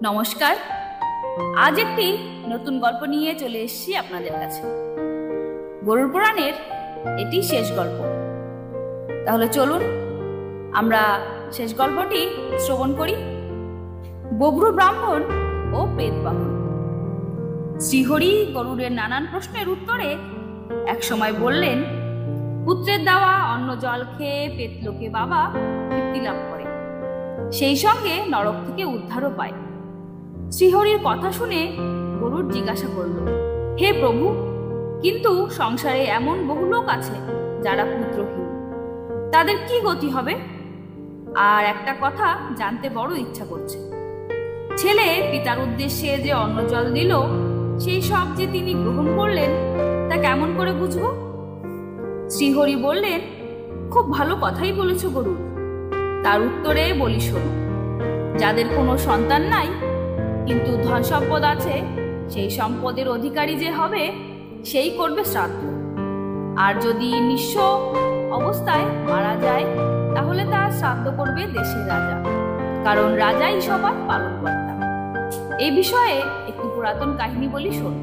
নমস্কার। আজ একটি নতুন গল্প নিয়ে চলে এসেছি আপনাদের কাছে। গরুড় পুরাণের এটি শেষ গল্প। তাহলে চলুন আমরা শেষ গল্পটি শ্রবণ করি। বভ্রু ব্রাহ্মণ ও পেট বাহন। শ্রীহরি গরুড়ের নানান প্রশ্নের উত্তরে এক সময় বললেন, পুত্রের দেওয়া অন্ন জল খেয়ে পেতলোকে বাবা তৃপ্তি লাভ করে, সেই সঙ্গে নরক থেকে উদ্ধারও পায়। শ্রীহরির কথা শুনে গরুড় জিজ্ঞাসা করল, হে প্রভু, কিন্তু সংসারে এমন বহু লোক আছে যারা পুত্রহীন, তাদের কি গতি হবে? আর একটা কথা জানতে বড় ইচ্ছা করছে, ছেলে পিতার উদ্দেশ্যে যে অন্ন জল দিল, সেই সব যে তিনি গ্রহণ করলেন, তা কেমন করে বুঝবো? শ্রীহরি বললেন, খুব ভালো কথাই বলেছ গরুড়। তার উত্তরে বলি শোনো, যাদের কোনো সন্তান নাই কিন্তু ধন সম্পদ আছে, সেই সম্পদের অধিকারী যে হবে সেই করবে শ্রাদ্ধ। আর যদি নিঃস্ব অবস্থায় মারা যায়, তাহলে তার শ্রাদ্ধ করবে দেশের রাজা, কারণ রাজাই সবার পালনকর্তা। এই বিষয়ে একটি পুরাতন কাহিনী বলি শোন।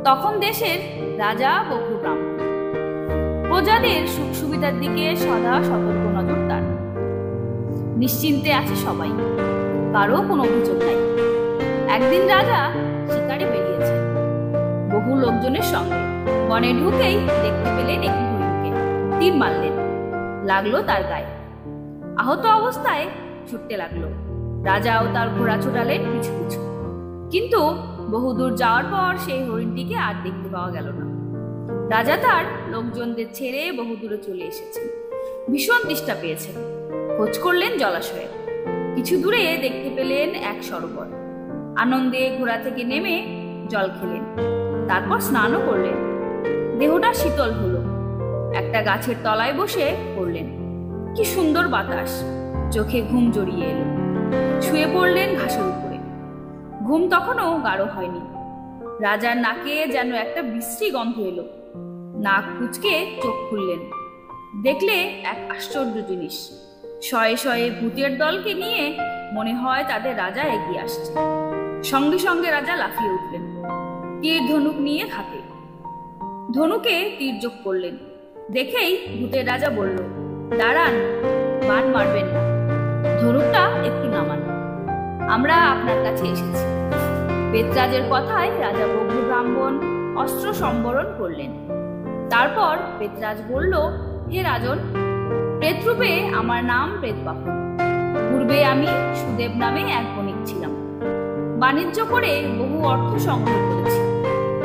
তখন দেশের রাজা বভ্রু ব্রাহ্মণ। প্রজাদের সুখ সুবিধার দিকে সদা সতর্ক নজর তার। নিশ্চিন্তে আছে সবাই, কারো কোনো অভিযোগ নাই। একদিন রাজা শিকারে বেরিয়েছে বহু লোকজনের সঙ্গে। বনে ঢুকেই দেখতে পেলেন একটি হরিণকে। তীর মারলেন, লাগলো তার গায়ে। আহত অবস্থায় ছুটতে লাগলো। রাজাও তার ঘোড়া ছোটালেন পিছু পিছু, কিন্তু বহুদূর যাওয়ার পর সেই হরিণটিকে আর দেখতে পাওয়া গেল না। রাজা তার লোকজনদের ছেড়ে বহু দূরে চলে এসেছেন। ভীষণ তেষ্টা পেয়েছে। খোঁজ করলেন জলাশয়ে। কিছু দূরে দেখতে পেলেন এক সরোবর। আনন্দে ঘোড়া থেকে নেমে জল খেলেন, তারপর স্নানও করলেন। দেহটা শীতল হলো। একটা গাছের তলায় বসে পড়লেন। কি সুন্দর বাতাস! চোখে ঘুম জড়িয়ে এলো। শুয়ে পড়লেন ঘাসের উপরে। ঘুম তখনও গাঢ় হয়নি। রাজার নাকে যেন একটা বিশ্রী গন্ধ এলো। নাক কুঁচকে চোখ খুললেন। দেখলে এক আশ্চর্য জিনিস। শয়ে শয়ে ভূতের দলকে নিয়ে মনে হয় তাদের রাজা এগিয়ে আসছে। সঙ্গে সঙ্গে রাজা লাফিয়ে উঠলেন, তীর ধনুক নিয়ে হাতে। ধনুকে তীর যোগ করলেন। দেখেই ভূতের রাজা বলল, দাঁড়ান, বান মারবেন না, ধনুকটা একটু নামান, আমরা আপনার কাছে এসেছি। পেতরাজের কথায় রাজা বভ্রু ব্রাহ্মণ অস্ত্র সম্বরণ করলেন। তারপর পেতরাজ বলল, হে রাজন, প্রেতরূপে আমার নাম প্রেতবাহন। পূর্বে আমি সুদেব নামে এক বণিক ছিলাম। বাণিজ্য করে বহু অর্থ সংগ্রহ করেছি,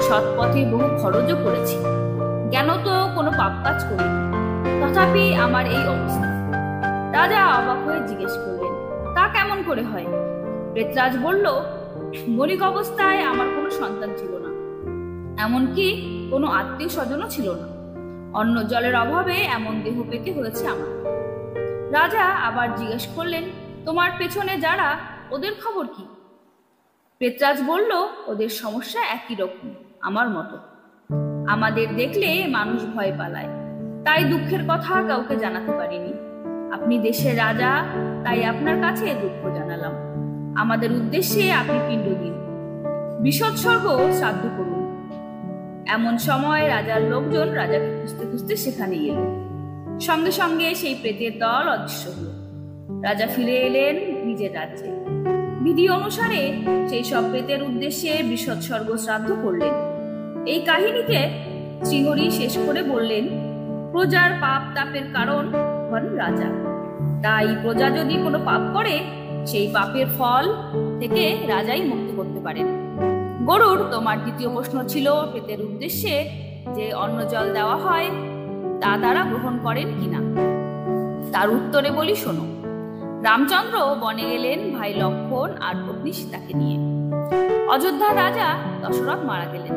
সৎ পথে বহু খরচও করেছি। জ্ঞান তো কোনো পাপ কাজ করিনি, তথাপি আমার এই অবস্থা। রাজা অবাক হয়ে জিজ্ঞেস করলেন, তা কেমন করে হয়? প্রেতরাজ বলল, বণিক অবস্থায় আমার কোনো সন্তান ছিল না, এমনকি কোনো আত্মীয় স্বজনও ছিল না। অন্ন জলের অভাবে এমন দেহ পেতে হয়েছে আমার। রাজা আবার জিজ্ঞেস করলেন, তোমার পেছনে যারা, ওদের খবর কি? প্রেতরাজ বলল, ওদের সমস্যা একই রকম, আমার মতো। আমাদের দেখলে মানুষ ভয় পালায়, তাই দুঃখের কথা কাউকে জানাতে পারিনি। আপনি দেশের রাজা, তাই আপনার কাছে দুঃখ জানালাম। আমাদের উদ্দেশ্যে আপনি পিণ্ড দিন, বিসৎসর্গ শ্রাদ্ধ করুন। এমন সময় রাজার লোকজন রাজাকে খুঁজতে খুঁজতে সেখানে এলো। সঙ্গে সঙ্গে সেই প্রেতের দল অদৃশ্য হল। রাজা ফিরে এলেন নিজের রাজ্যে। বিধি অনুসারে সেই সব প্রেতের উদ্দেশ্যে বিসৎসর্গ শ্রাদ্ধ করলেন। এই কাহিনীকে শ্রীহরি শেষ করে বললেন, প্রজার পাপ তাপের কারণ হন রাজা। তাই প্রজা যদি কোনো পাপ করে, সেই পাপের ফল থেকে রাজাই মুক্ত করতে পারেন। গরুড়, তোমার দ্বিতীয় প্রশ্ন ছিল প্রেতের উদ্দেশ্যে যে অন্ন জল দেওয়া হয়, তা তারা গ্রহণ করেন কিনা। তার উত্তরে বলি শোনো। রামচন্দ্র বনে গেলেন ভাই লক্ষ্মণ আর পত্নী সীতাকে নিয়ে। অযোধ্যার রাজা দশরথ মারা গেলেন।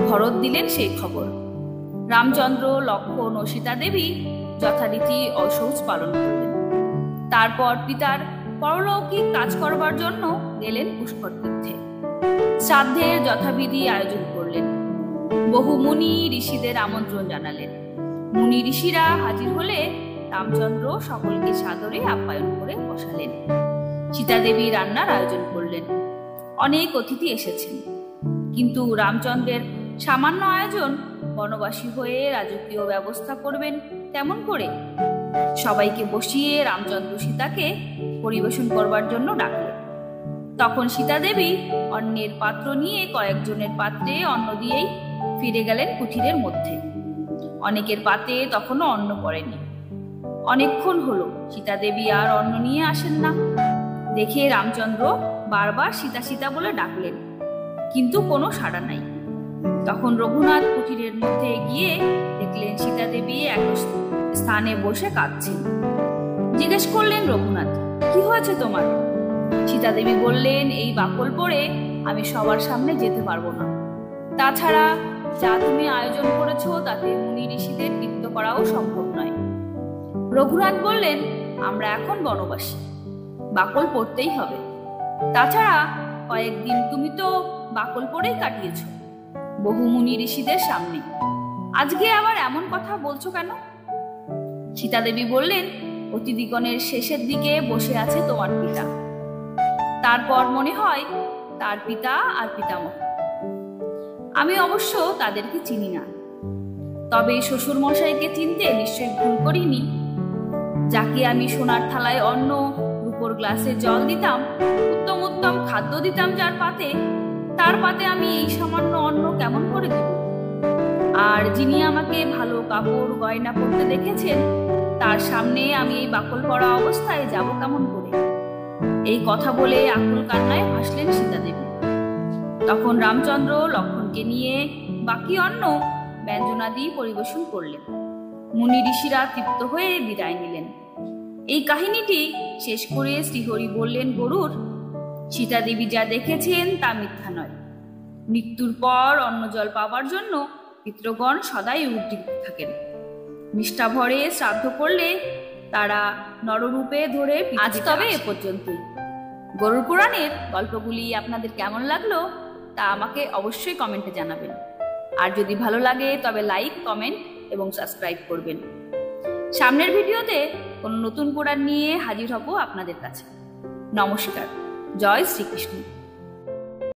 ভরত দিলেন সেই খবর। রামচন্দ্র, লক্ষ্মণ ও সীতা দেবী যথারীতি অশৌচ পালন করলেন। তারপর পিতার পরলৌকিক কাজ করবার জন্য গেলেন পুষ্কর তীর্থে। শ্রাদ্ধের যথাবিধি আয়োজন করলেন। বহু মুনি ঋষিদের আমন্ত্রণ জানালেন। মুনি ঋষিরা হাজির হলে রামচন্দ্র সকলকে সাদরে আপ্যায়ন করে বসালেন। সীতা দেবী রান্নার আয়োজন করলেন। অনেক অতিথি এসেছেন, কিন্তু রামচন্দ্রের সামান্য আয়োজন বনবাসী হয়ে রাজকীয় ব্যবস্থা করবেন তেমন করে? সবাইকে বসিয়ে রামচন্দ্র সীতাকে পরিবেশন করবার জন্য ডাকলেন। তখন সীতা দেবী অন্নের পাত্র নিয়ে কয়েকজনের পাত্রে অন্ন দিয়েই ফিরে গেলেন কুঠিরের মধ্যে। অনেকের পাতে তখনও অন্ন পড়েনি। অনেকক্ষণ হলো সীতা দেবী আর অন্ন নিয়ে আসেন না। দেখে রামচন্দ্র বারবার সীতা সীতা বলে ডাকলেন, কিন্তু কোনো সাড়া নাই। তখন রঘুনাথ কুঠিরের মধ্যে গিয়ে দেখলেন সীতা দেবী এক স্থানে বসে কাঁদছেন। জিজ্ঞেস করলেন রঘুনাথ, কি হয়েছে তোমার? সীতা দেবী বললেন, এই বাকল পরে আমি সবার সামনে যেতে পারবো না। তাছাড়া যা তুমি আয়োজন করেছো তাতে মুনি ঋষিদের তৃপ্ত করাও সম্ভব নয়। রঘুনাথ বললেন, আমরা এখন বনবাসী, বাকল পড়তেই হবে। তাছাড়া কয়েকদিন তুমি তো বাকল পরেই কাটিয়েছ বহু মুনি ঋষিদের সামনে, আজকে আবার এমন কথা বলছো কেন? সীতা দেবী বললেন, অতিথিগণের শেষের দিকে বসে আছে তোমার পিতা, তারপর মনে হয় তার পিতা আর পিতামহ। আমি অবশ্য তাদেরকে চিনি না, তবে শ্বশুর মশাইকে চিনতে নিশ্চয়ই ভুল করিনি। যাকে আমি সোনার থালায় অন্ন, রূপোর গ্লাসে জল দিতাম, উত্তম উত্তম খাদ্য দিতাম যার পাতে, তার পাতে আমি এই সামান্য অন্ন কেমন করে দেব? আর যিনি আমাকে ভালো কাপড় গয়না পরতে দেখেছেন, তার সামনে আমি এই বাকল পড়া অবস্থায় যাব কেমন করে? এই কথা বলে আকুল কান্নায় ভাসলেন সীতা দেবী। তখন রামচন্দ্র লক্ষ্মণকে নিয়ে বাকি অন্ন ব্যঞ্জনাদি পরিবেশন করলেন। মুনি ঋষিরা তৃপ্ত হয়ে বিদায় নিলেন। এই কাহিনীটি শেষ করে শ্রীহরি বললেন গরুর, সীতা দেবী যা দেখেছেন তা মিথ্যা নয়। মৃত্যুর পর অন্ন জল পাবার জন্য পিতৃগণ সদাই উদ্গ্রীব থাকেন। নিষ্ঠা ভরে শ্রাদ্ধ করলে তারা নররূপে ধরে। আজ তবে এ পর্যন্তই। গরুর পুরাণের গল্পগুলি আপনাদের কেমন লাগলো তা আমাকে অবশ্যই কমেন্টে জানাবেন। আর যদি ভালো লাগে তবে লাইক, কমেন্ট এবং সাবস্ক্রাইব করবেন। সামনের ভিডিওতে কোনো নতুন পুরাণ নিয়ে হাজির হব আপনাদের কাছে। নমস্কার। জয় শ্রীকৃষ্ণ।